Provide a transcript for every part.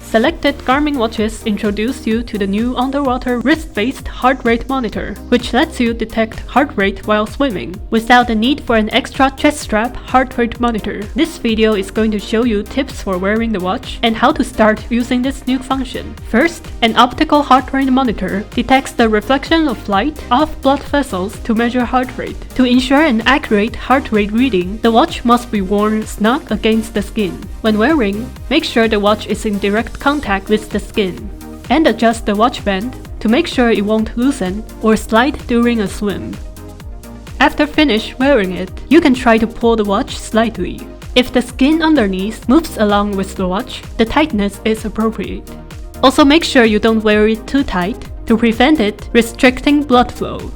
Selected Garmin watches introduce you to the new underwater wrist-based heart rate monitor, which lets you detect heart rate while swimming, without the need for an extra chest strap heart rate monitor. This video is going to show you tips for wearing the watch and how to start using this new function. First, an optical heart rate monitor detects the reflection of light off blood vessels to measure heart rate. To ensure an accurate heart rate reading, the watch must be worn snug against the skin. When wearing, make sure the watch is in direct contact with the skin, and adjust the watch band to make sure it won't loosen or slide during a swim. After finish wearing it, you can try to pull the watch slightly. If the skin underneath moves along with the watch, the tightness is appropriate. Also make sure you don't wear it too tight to prevent it restricting blood flow.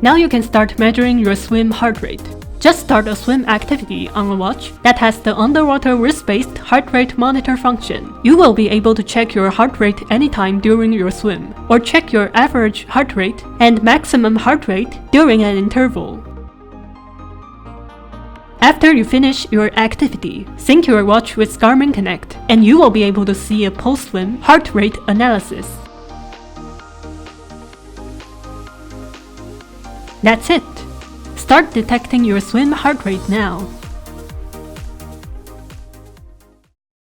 Now you can start measuring your swim heart rate. Just start a swim activity on a watch that has the underwater wrist-based heart rate monitor function. You will be able to check your heart rate anytime during your swim, or check your average heart rate and maximum heart rate during an interval. After you finish your activity, sync your watch with Garmin Connect, and you will be able to see a post-swim heart rate analysis. That's it! Start detecting your swim heart rate now.